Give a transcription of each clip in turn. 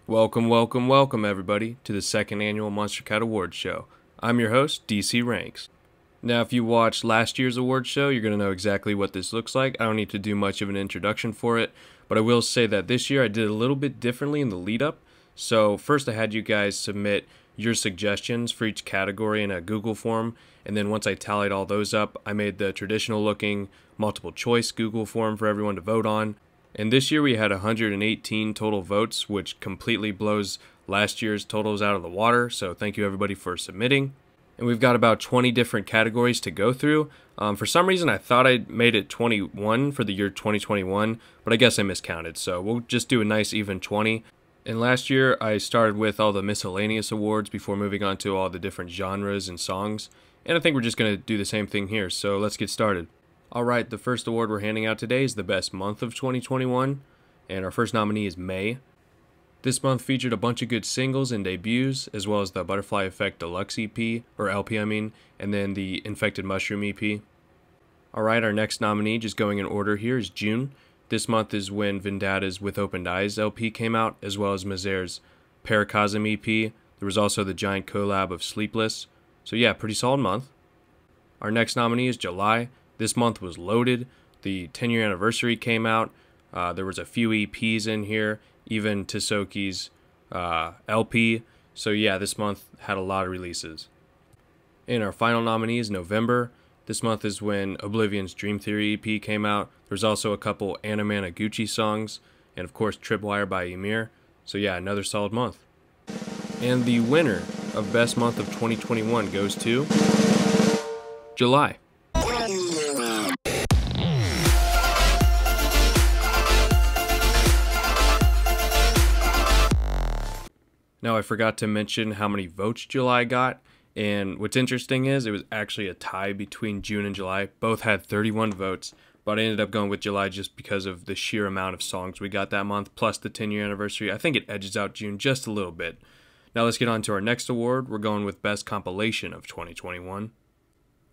Welcome everybody to the second annual Monstercat Awards show. I'm your host, DC Ranks. Now if you watched last year's awards show, you're going to know exactly what this looks like. I don't need to do much of an introduction for it, but I will say that this year I did a little bit differently in the lead up. So first I had you guys submit your suggestions for each category in a Google form, and then once I tallied all those up, I made the traditional looking multiple choice Google form for everyone to vote on. And this year we had 118 total votes, which completely blows last year's totals out of the water, so thank you everybody for submitting. And we've got about 20 different categories to go through. For some reason I thought I made it 21 for the year 2021, but I guess I miscounted, so we'll just do a nice even 20. And last year I started with all the miscellaneous awards before moving on to all the different genres and songs, and I think we're just going to do the same thing here, so let's get started. Alright, the first award we're handing out today is the best month of 2021, and our first nominee is May. This month featured a bunch of good singles and debuts, as well as the Butterfly Effect Deluxe EP, or LP I mean, and then the Infected Mushroom EP. Alright, our next nominee, just going in order here, is June. This month is when Vendata's With Opened Eyes LP came out, as well as Mazer's Paracosm EP. There was also the giant collab of Sleepless. So yeah, pretty solid month. Our next nominee is July. This month was loaded. The 10-year anniversary came out. There was a few EPs in here, even Tisoki's LP. So yeah, this month had a lot of releases. And our final nominee is November. This month is when Oblivion's Dream Theory EP came out. There's also a couple Anamanaguchi songs, and of course Tripwire by Ymir. So yeah, another solid month. And the winner of Best Month of 2021 goes to July. Now I forgot to mention how many votes July got, and what's interesting is it was actually a tie between June and July. Both had 31 votes, but I ended up going with July just because of the sheer amount of songs we got that month, plus the 10-year anniversary. I think it edges out June just a little bit. Now let's get on to our next award. We're going with Best Compilation of 2021.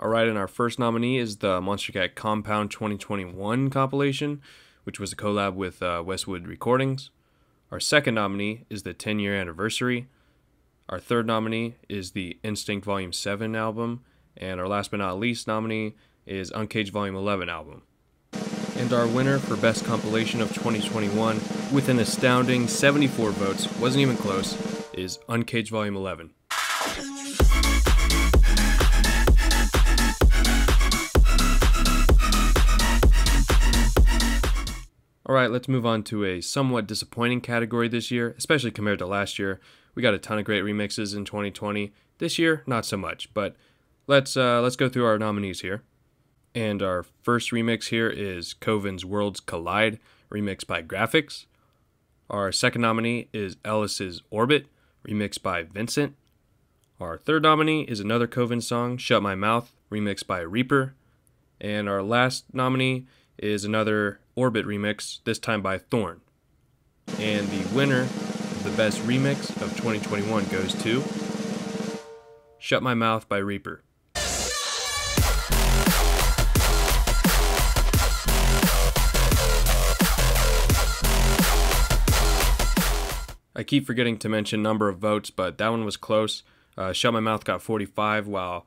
Alright, and our first nominee is the Monstercat Compound 2021 compilation, which was a collab with Westwood Recordings. Our second nominee is the 10-year anniversary. Our third nominee is the Instinct Volume 7 album. And our last but not least nominee is Uncaged Volume 11 album. And our winner for Best Compilation of 2021, with an astounding 74 votes, wasn't even close, is Uncaged Volume 11. Alright, let's move on to a somewhat disappointing category this year, especially compared to last year. We got a ton of great remixes in 2020. This year, not so much, but let's go through our nominees here. And our first remix here is Coven's Worlds Collide, remixed by Graphics. Our second nominee is Ellis's Orbit, remixed by Vincent. Our third nominee is another Coven song, Shut My Mouth, remixed by Reaper. And our last nominee is another Orbit remix, this time by Thorn. And the winner of the best remix of 2021 goes to Shut My Mouth by Reaper. I keep forgetting to mention number of votes, but that one was close. Shut My Mouth got 45, while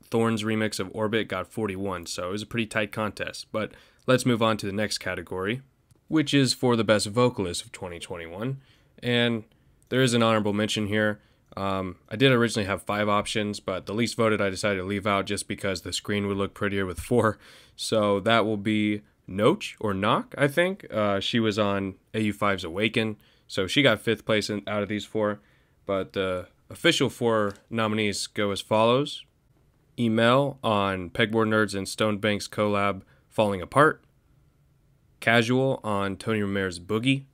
Thorn's remix of Orbit got 41, so it was a pretty tight contest. But let's move on to the next category, which is for the best vocalist of 2021. And there is an honorable mention here. I did originally have 5 options, but the least voted I decided to leave out just because the screen would look prettier with 4. So that will be Noach, or Knock, I think. She was on AU5's Awaken, so she got 5th place out of these 4. But the official 4 nominees go as follows. Email on Pegboard Nerds and Stonebank's collab Falling Apart. Casual on Tony Romero's Boogie.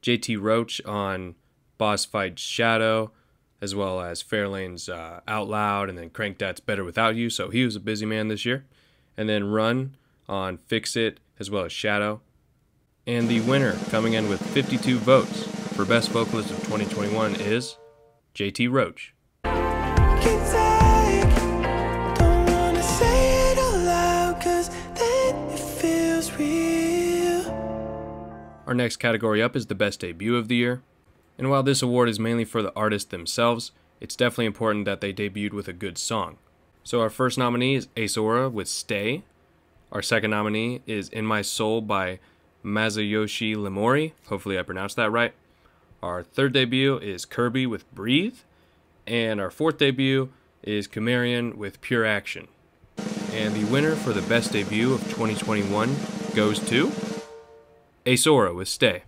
JT Roach on Boss Fight Shadow, as well as Fairlane's Out Loud, and then Crank That's Better Without You, so he was a busy man this year. And then Run on Fix It, as well as Shadow. And the winner, coming in with 52 votes for Best Vocalist of 2021, is JT Roach. Our next category up is the best debut of the year. And while this award is mainly for the artists themselves, it's definitely important that they debuted with a good song. So our first nominee is Aesora with Stay. Our second nominee is In My Soul by Masayoshi Limori. Hopefully I pronounced that right. Our third debut is Kirby with Breathe. And our fourth debut is Kumarian with Pure Action. And the winner for the best debut of 2021 goes to Aesora with Stay.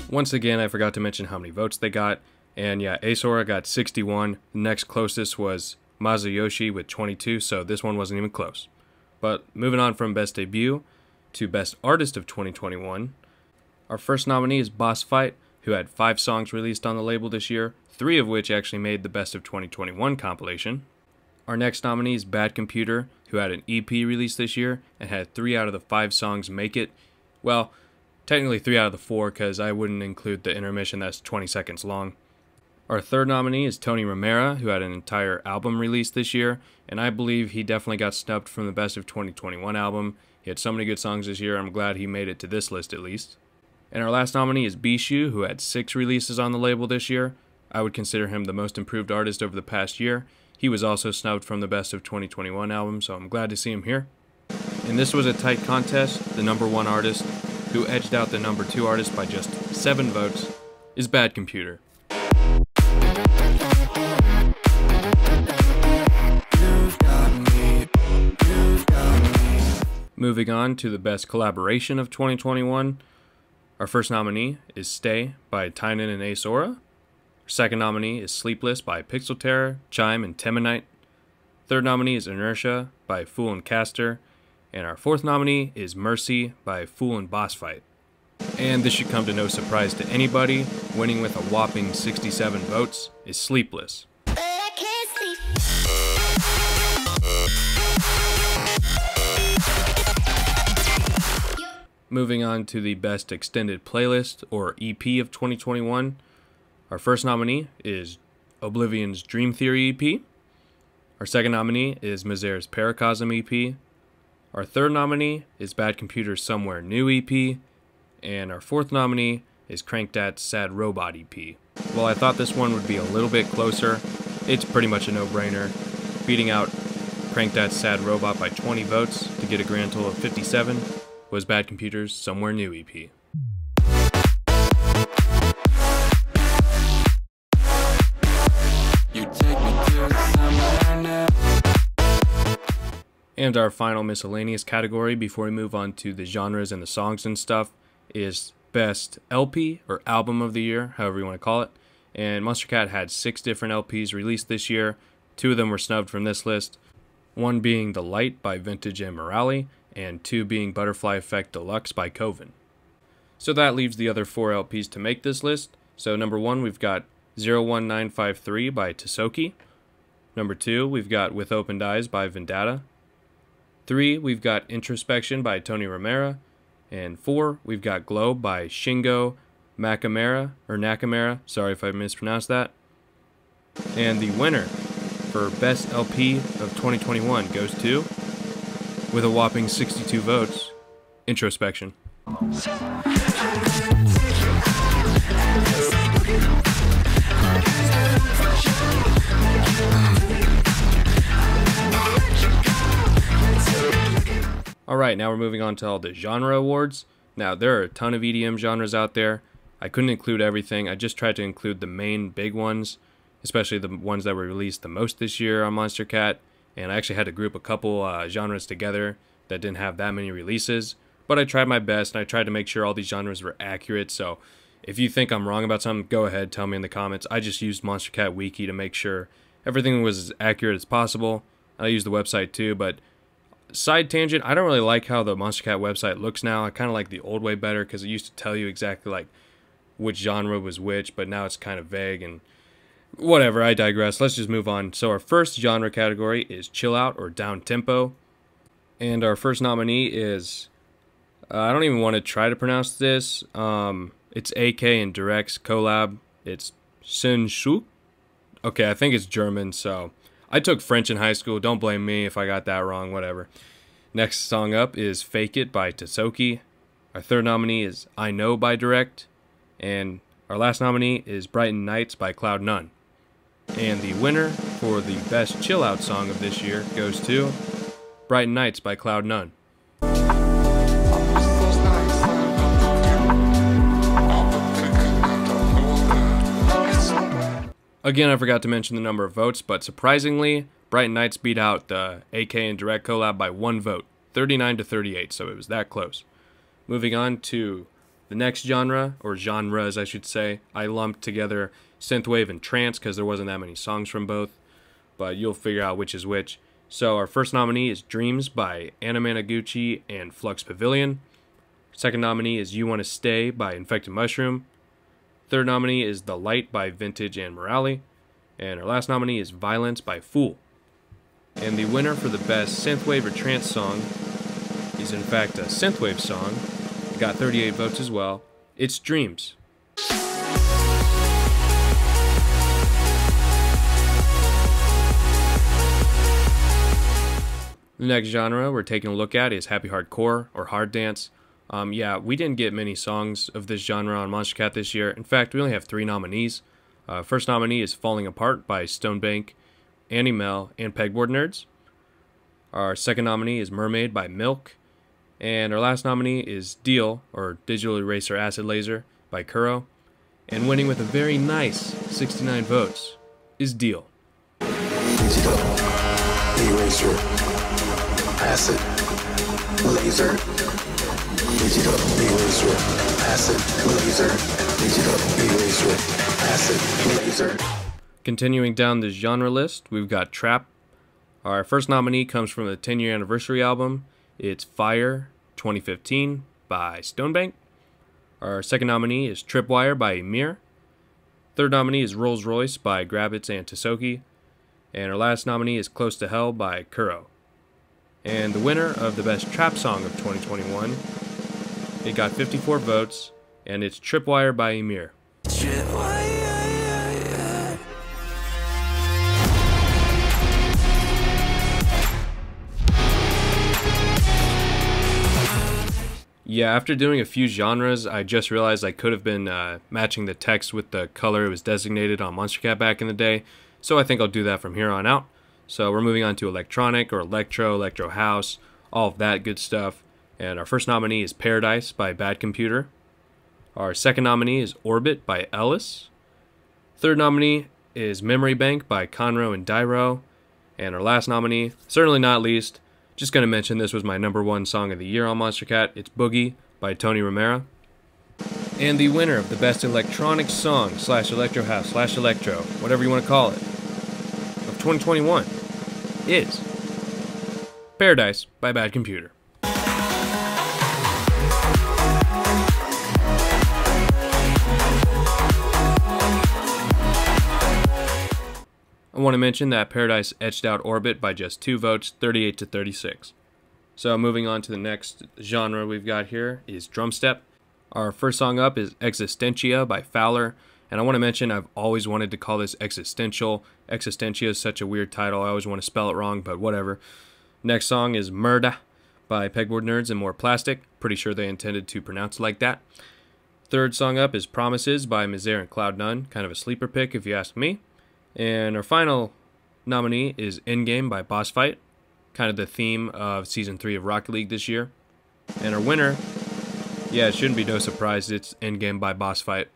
Once again, I forgot to mention how many votes they got. And yeah, Aesora got 61. The next closest was Masayoshi with 22, so this one wasn't even close. But moving on from Best Debut to Best Artist of 2021, our first nominee is Boss Fight, who had 5 songs released on the label this year, 3 of which actually made the Best of 2021 compilation. Our next nominee is Bad Computer, who had an EP released this year and had 3 out of the 5 songs make it. Well, technically 3 out of the 4, because I wouldn't include the intermission that's 20 seconds long. Our third nominee is Tony Romera, who had an entire album released this year, and I believe he definitely got snubbed from the Best of 2021 album. He had so many good songs this year, I'm glad he made it to this list at least. And our last nominee is Bishu, who had 6 releases on the label this year. I would consider him the most improved artist over the past year. He was also snubbed from the Best of 2021 album, so I'm glad to see him here. And this was a tight contest. The number 1 artist, who edged out the number 2 artist by just 7 votes, is Bad Computer. Moving on to the Best Collaboration of 2021, our first nominee is Stay by Tynan and Aesora. Our second nominee is Sleepless by Pixel Terror, Chime, and Temanite. Third nominee is Inertia by Fool and Caster. And our fourth nominee is Mercy by Fool and Boss Fight. And this should come to no surprise to anybody, winning with a whopping 67 votes is Sleepless. Moving on to the Best Extended Playlist, or EP of 2021. Our first nominee is Oblivion's Dream Theory EP. Our second nominee is Mazer's Paracosm EP. Our third nominee is Bad Computer's Somewhere New EP. And our fourth nominee is Crankdat's Sad Robot EP. While I thought this one would be a little bit closer, it's pretty much a no-brainer, beating out Crankdat's Sad Robot by 20 votes to get a grand total of 57. Was Bad Computer's Somewhere New EP. And our final miscellaneous category before we move on to the genres and the songs and stuff is Best LP or Album of the Year, however you want to call it. And Monstercat had 6 different LPs released this year. 2 of them were snubbed from this list. One being The Light by Vintage and Morale, and 2 being Butterfly Effect Deluxe by Coven. So that leaves the other 4 LPs to make this list. So number 1, we've got 01953 by Tisoki. Number 2, we've got With Opened Eyes by Vendetta. 3, we've got Introspection by Tony Romera. And 4, we've got Globe by Shingo Nakamura. Sorry if I mispronounced that. And the winner for Best LP of 2021 goes to, with a whopping 62 votes, Introspection. Alright, now we're moving on to all the genre awards. Now, there are a ton of EDM genres out there. I couldn't include everything. I just tried to include the main big ones, especially the ones that were released the most this year on Monstercat. And I actually had to group a couple genres together that didn't have that many releases. But I tried my best, and I tried to make sure all these genres were accurate. So if you think I'm wrong about something, go ahead, tell me in the comments. I just used Monstercat Wiki to make sure everything was as accurate as possible. I used the website too, but side tangent, I don't really like how the Monstercat website looks now. I kind of like the old way better because it used to tell you exactly like which genre was which, but now it's kind of vague and whatever, I digress. Let's just move on. So our first genre category is chill out or down tempo. And our first nominee is, I don't even want to try to pronounce this. It's AK and Direct's collab. It's Senshu. Okay, I think it's German, so I took French in high school. Don't blame me if I got that wrong, whatever. Next song up is Fake It by Tasoki. Our third nominee is I Know by Direct. And our last nominee is Brighten Nights by Cloud None. And the winner for the best Chillout song of this year goes to Brighten Nights by Cloud None. Again, I forgot to mention the number of votes, but surprisingly, Brighten Nights beat out the AK and Direct collab by 1 vote, 39 to 38, so it was that close. Moving on to the next genre, or genres I should say. I lumped together Synthwave and Trance because there wasn't that many songs from both, but you'll figure out which is which. So our first nominee is Dreams by Anna Managuchi and Flux Pavilion. Second nominee is You Wanna Stay by Infected Mushroom. Third nominee is The Light by Vintage and Morale. And our last nominee is Violence by Fool. And the winner for the best Synthwave or Trance song is in fact a Synthwave song. It got 38 votes as well. It's Dreams. The next genre we're taking a look at is Happy Hardcore or Hard Dance. Yeah, we didn't get many songs of this genre on Monstercat this year. In fact, we only have 3 nominees. First nominee is Falling Apart by Stonebank, Annie Mel, and Pegboard Nerds. Our second nominee is Mermaid by Milk. And our last nominee is Deal, or Digital Eraser Acid Laser by Kuro. And winning with a very nice 69 votes is Deal. Digital Eraser Acid Laser. Digital Eraser Acid Laser. Digital Eraser Acid Laser. Continuing down the genre list, we've got Trap. Our first nominee comes from the 10-year anniversary album. It's Fire 2015 by Stonebank. Our second nominee is Tripwire by Emir. Third nominee is Rolls Royce by Grabbits and Tasoki. And our last nominee is Close to Hell by Kuro. And the winner of the best trap song of 2021, it got 54 votes, and it's Tripwire by Emir. Yeah, after doing a few genres, I just realized I could have been matching the text with the color it was designated on Monstercat back in the day, so I think I'll do that from here on out. So we're moving on to electronic or electro house, all of that good stuff. And our first nominee is Paradise by Bad Computer. Our second nominee is Orbit by Ellis. Third nominee is Memory Bank by Conroe and Dairo. And our last nominee, certainly not least, just going to mention this was my #1 song of the year on Monstercat. It's Boogie by Tony Romera. And the winner of the best electronic song / electro house / electro, whatever you want to call it, of 2021 is Paradise by Bad Computer. I want to mention that Paradise edged out Orbit by just 2 votes, 38 to 36. So moving on to the next genre we've got here is Drumstep. Our first song up is Existentia by Fowler. And I want to mention I've always wanted to call this Existential. Existentia is such a weird title. I always want to spell it wrong, but whatever. Next song is Murda by Pegboard Nerds and More Plastic. Pretty sure they intended to pronounce it like that. Third song up is Promises by Mizer and Cloud None. Kind of a sleeper pick if you ask me. And our final nominee is Endgame by Boss Fight. Kind of the theme of Season 3 of Rocket League this year. And our winner, yeah, it shouldn't be no surprise, it's Endgame by Boss Fight.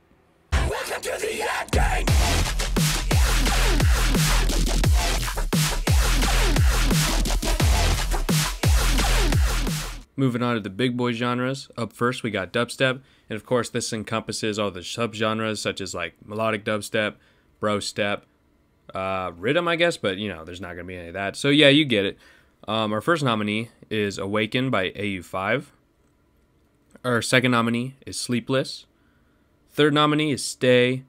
Welcome to the endgame. Moving on to the big boy genres. Up first, we got dubstep. And of course, this encompasses all the subgenres such as like melodic dubstep, bro step, rhythm, I guess, but you know, there's not going to be any of that. So yeah, you get it. Our first nominee is Awaken by AU5. Our second nominee is Sleepless. Third nominee is Stay.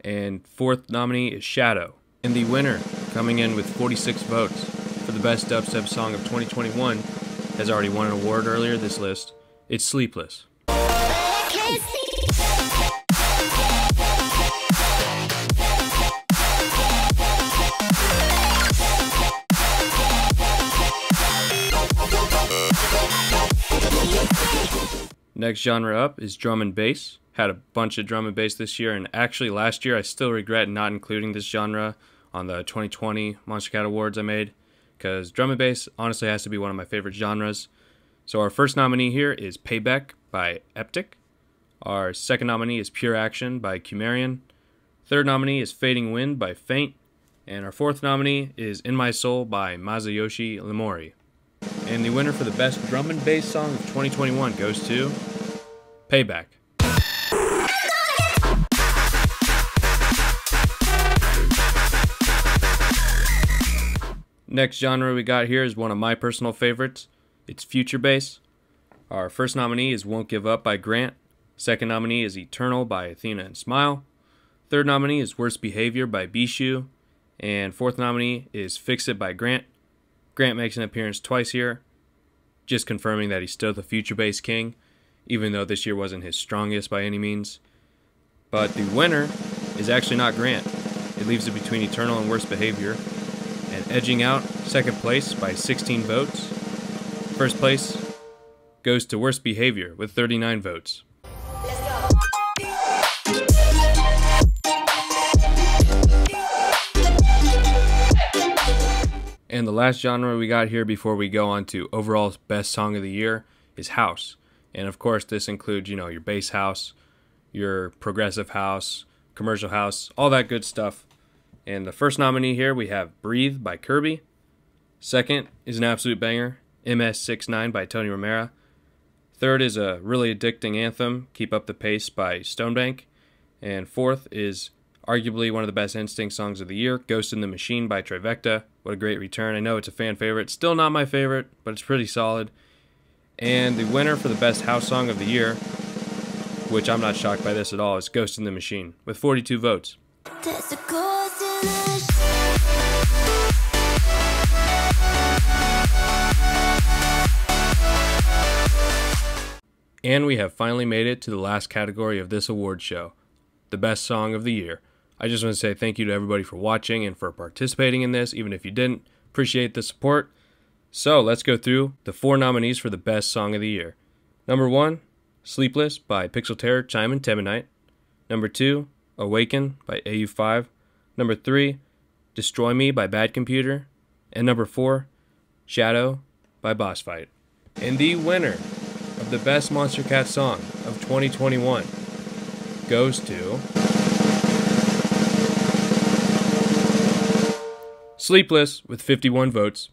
And fourth nominee is Shadow. And the winner, coming in with 46 votes for the best dubstep song of 2021, has already won an award earlier this list. It's Sleepless. Next genre up is drum and bass. Had a bunch of drum and bass this year, and actually last year I still regret not including this genre on the 2020 Monstercat Awards I made, because drum and bass honestly has to be one of my favorite genres. So our first nominee here is Payback by Eptic. Our second nominee is Pure Action by Kumarian. Third nominee is Fading Wind by Faint. And our fourth nominee is In My Soul by Masayoshi Limori. And the winner for the best drum and bass song of 2021 goes to Payback. Next genre we got here is one of my personal favorites. It's future bass. Our first nominee is Won't Give Up by Grant. Second nominee is Eternal by Athena and Smile. Third nominee is Worst Behavior by Bishu. And fourth nominee is Fix It by Grant. Grant makes an appearance twice here, just confirming that he's still the future bass king, even though this year wasn't his strongest by any means. But the winner is actually not Grant. It leaves it between Eternal and Worst Behavior. And edging out second place by 16 votes. First place goes to Worst Behavior with 39 votes. And the last genre we got here before we go on to overall best song of the year is house. And of course this includes, your bass house, your progressive house, commercial house, all that good stuff. And the first nominee here we have Breathe by Kirby. Second is an absolute banger, MS69 by Tony Romera. Third is a really addicting anthem, Keep Up the Pace by Stonebank. And fourth is arguably one of the best Instinct songs of the year, Ghost in the Machine by Trivecta. What a great return. I know it's a fan favorite. Still not my favorite, but it's pretty solid. And the winner for the best house song of the year, which I'm not shocked by this at all, is Ghost in the Machine with 42 votes. And we have finally made it to the last category of this award show, the best song of the year. I just want to say thank you to everybody for watching and for participating in this, even if you didn't. Appreciate the support. So let's go through the 4 nominees for the best song of the year. Number 1, Sleepless by Pixel Terror, Chime and Teminite. Number 2, Awaken by AU5. Number 3, Destroy Me by Bad Computer. And number 4, Shadow by Boss Fight. And the winner of the best Monstercat song of 2021 goes to Sleepless with 51 votes.